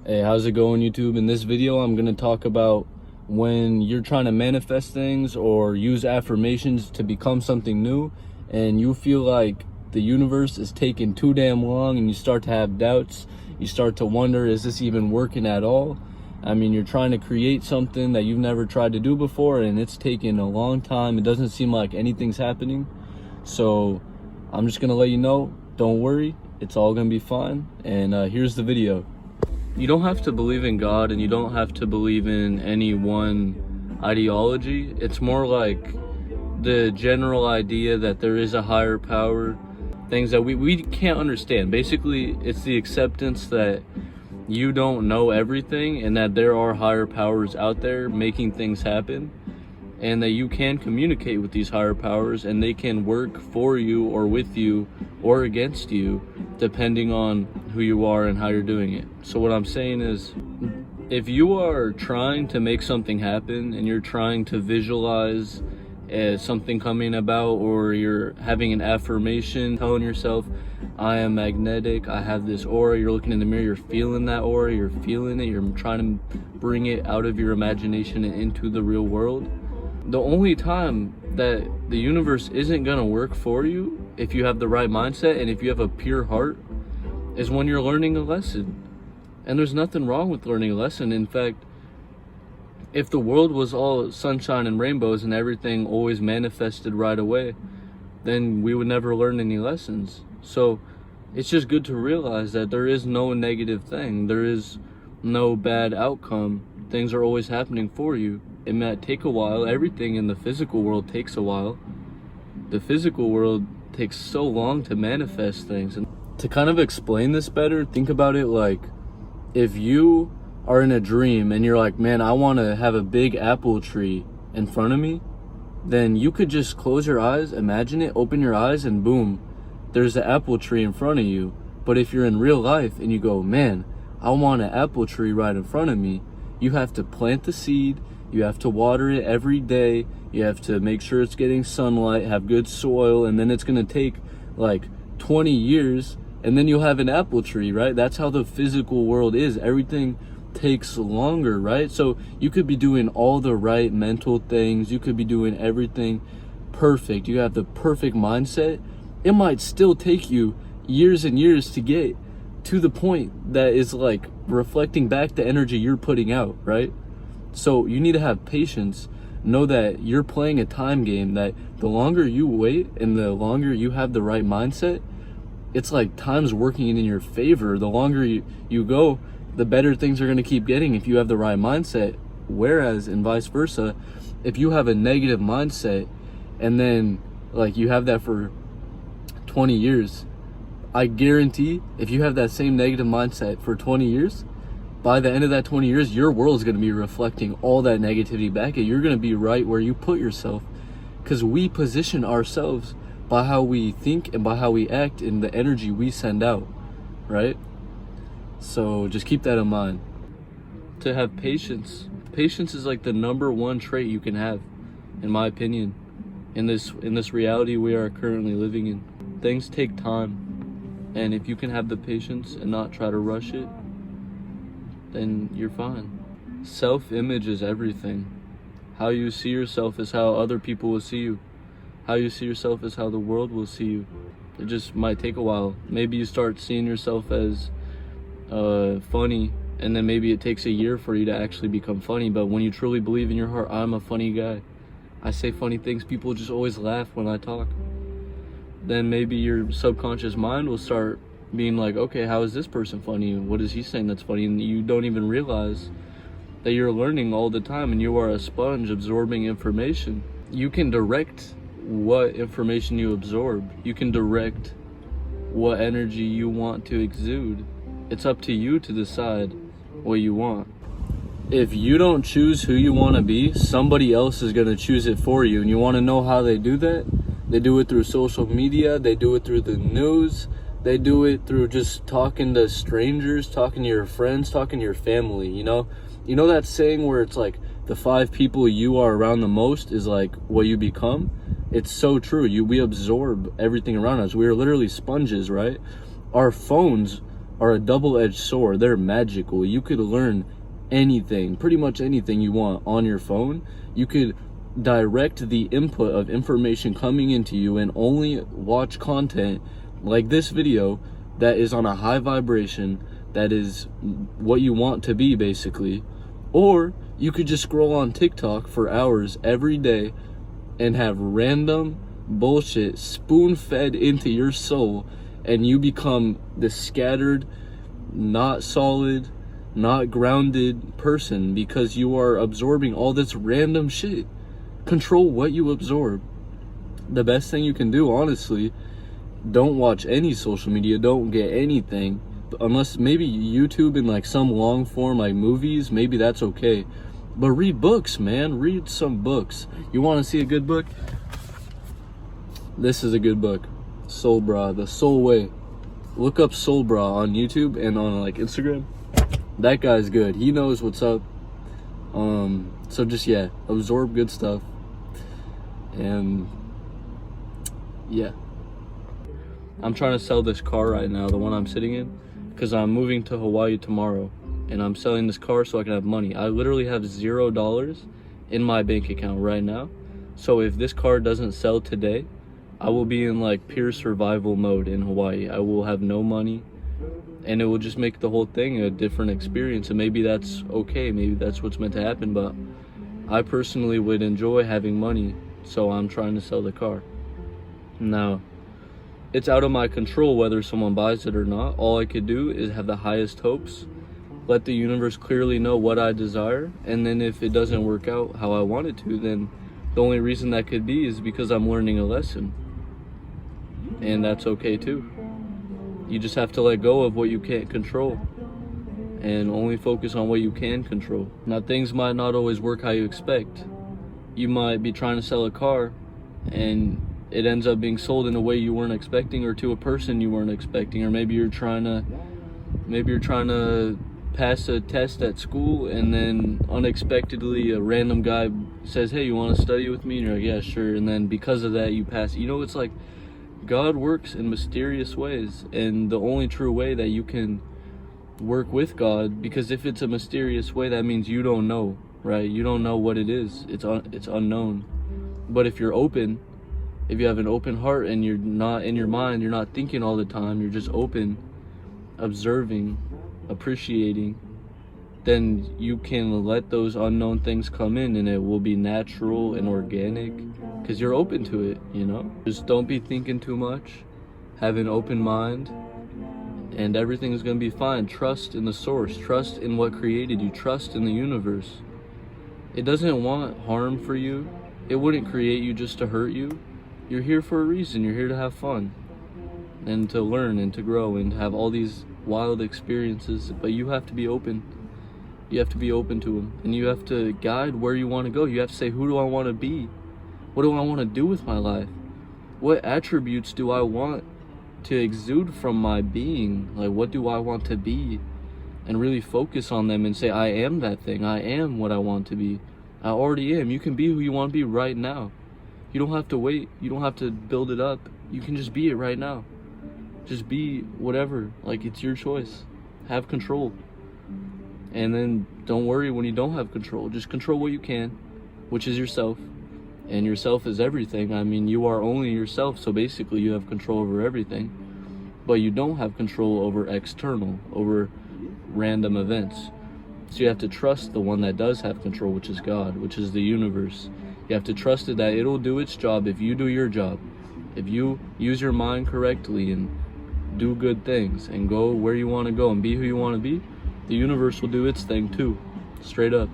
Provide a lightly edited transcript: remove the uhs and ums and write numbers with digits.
Hey, how's it going, YouTube? In this video, I'm going to talk about when you're trying to manifest things or use affirmations to become something new, and you feel like the universe is taking too damn long and you start to have doubts. You start to wonder, is this even working at all? I mean, you're trying to create something that you've never tried to do before, and it's taking a long time. It doesn't seem like anything's happening. So I'm just going to let you know, don't worry. It's all going to be fine. And here's the video. You don't have to believe in God, and you don't have to believe in any one ideology. It's more like the general idea that there is a higher power, things that we can't understand. Basically, it's the acceptance that you don't know everything and that there are higher powers out there making things happen, and that you can communicate with these higher powers and they can work for you or with you or against you depending on who you are and how you're doing it. So what I'm saying is, if you are trying to make something happen and you're trying to visualize something coming about, or you're having an affirmation telling yourself, I am magnetic, I have this aura, you're looking in the mirror, you're feeling that aura, you're feeling it, you're trying to bring it out of your imagination and into the real world. The only time that the universe isn't going to work for you, if you have the right mindset and if you have a pure heart, is when you're learning a lesson. And there's nothing wrong with learning a lesson. In fact, if the world was all sunshine and rainbows and everything always manifested right away, then we would never learn any lessons. So it's just good to realize that there is no negative thing. There is no bad outcome. Things are always happening for you. It might take a while. Everything in the physical world takes a while. The physical world takes so long to manifest things. And to kind of explain this better, think about it like, if you are in a dream and you're like, man, I want to have a big apple tree in front of me, then you could just close your eyes, imagine it, open your eyes, and boom, there's the apple tree in front of you. But if you're in real life and you go, man, I want an apple tree right in front of me, you have to plant the seed, you have to water it every day, you have to make sure it's getting sunlight, have good soil, and then it's going to take like 20 years, and then you'll have an apple tree, right? That's how the physical world is. Everything takes longer, right? So you could be doing all the right mental things, you could be doing everything perfect, you have the perfect mindset. It might still take you years and years to get to the point that is like reflecting back the energy you're putting out, right? So you need to have patience. Know that you're playing a time game, that the longer you wait and the longer you have the right mindset, it's like time's working in your favor. The longer you go, the better things are going to keep getting if you have the right mindset. Whereas, and vice versa, if you have a negative mindset and then like you have that for 20 years, I guarantee if you have that same negative mindset for 20 years, by the end of that 20 years, your world is going to be reflecting all that negativity back, and you're going to be right where you put yourself, because we position ourselves by how we think and by how we act and the energy we send out, right? So just keep that in mind. To have patience. Patience is like the #1 trait you can have, in my opinion, in this reality we are currently living in. Things take time, and if you can have the patience and not try to rush it, then you're fine. Self-image is everything. How you see yourself is how other people will see you. How you see yourself is how the world will see you. It just might take a while. Maybe you start seeing yourself as funny, and then maybe it takes a year for you to actually become funny. But when you truly believe in your heart, I'm a funny guy, I say funny things, people just always laugh when I talk, then maybe your subconscious mind will start being like, okay, how is this person funny? What is he saying that's funny? And you don't even realize that you're learning all the time, and you are a sponge absorbing information. You can direct what information you absorb. You can direct what energy you want to exude. It's up to you to decide what you want. If you don't choose who you want to be, somebody else is going to choose it for you. And you want to know how they do that? They do it through social media, they do it through the news, they do it through just talking to strangers, talking to your friends, talking to your family. You know that saying where it's like the 5 people you are around the most is like what you become? It's so true. We absorb everything around us. We are literally sponges, right? Our phones are a double-edged sword. They're magical. You could learn anything, pretty much anything you want on your phone. You could direct the input of information coming into you and only watch content like this video that is on a high vibration, that is what you want to be, basically. Or you could just scroll on TikTok for hours every day and have random bullshit spoon-fed into your soul, and you become this scattered, not solid, not grounded person because you are absorbing all this random shit. Control what you absorb. The best thing you can do, honestly, don't watch any social media, don't get anything, unless maybe YouTube and like some long form like movies, maybe that's okay. But read books, man. Read some books. You want to see a good book? This is a good book. Soul Bra, The Soul Way. Look up Soul Bra on YouTube and on like Instagram. That guy's good. He knows what's up. So just, yeah, absorb good stuff. And yeah, I'm trying to sell this car right now, the one I'm sitting in, because I'm moving to Hawaii tomorrow, and I'm selling this car so I can have money. I literally have $0 in my bank account right now. So if this car doesn't sell today, I will be in like pure survival mode in Hawaii. I will have no money, and it will just make the whole thing a different experience. And maybe that's okay, maybe that's what's meant to happen, but I personally would enjoy having money, so I'm trying to sell the car. Now, it's out of my control whether someone buys it or not. All I could do is have the highest hopes, let the universe clearly know what I desire, and then if it doesn't work out how I want it to, then the only reason that could be is because I'm learning a lesson. And that's okay too. You just have to let go of what you can't control and only focus on what you can control. Now, things might not always work how you expect. You might be trying to sell a car and it ends up being sold in a way you weren't expecting, or to a person you weren't expecting, or maybe you're trying to pass a test at school and then unexpectedly a random guy says, hey, you want to study with me? And you're like, yeah, sure. And then because of that you pass. You know, it's like God works in mysterious ways, and the only true way that you can work with God, because if it's a mysterious way, that means you don't know, right? You don't know what it is. It's unknown. But if you're open, if you have an open heart and you're not in your mind, you're not thinking all the time, you're just open, observing, appreciating, then you can let those unknown things come in, and it will be natural and organic because you're open to it, you know? Just don't be thinking too much. Have an open mind, and everything is going to be fine. Trust in the source. Trust in what created you. Trust in the universe. It doesn't want harm for you. It wouldn't create you just to hurt you. You're here for a reason. You're here to have fun and to learn and to grow and have all these wild experiences, but you have to be open. You have to be open to them, and you have to guide where you want to go. You have to say, who do I want to be? What do I want to do with my life? What attributes do I want to exude from my being? Like, what do I want to be? And really focus on them and say, I am that thing. I am what I want to be. I already am. You can be who you want to be right now. You don't have to wait. You don't have to build it up. You can just be it right now. Just be whatever. Like, it's your choice. Have control. And then don't worry when you don't have control. Just control what you can, which is yourself. And yourself is everything. I mean, you are only yourself, so basically you have control over everything. But you don't have control over external, over random events. So you have to trust the one that does have control, which is God, which is the universe. You have to trust it that it'll do its job if you do your job. If you use your mind correctly and do good things and go where you want to go and be who you want to be, the universe will do its thing too. Straight up.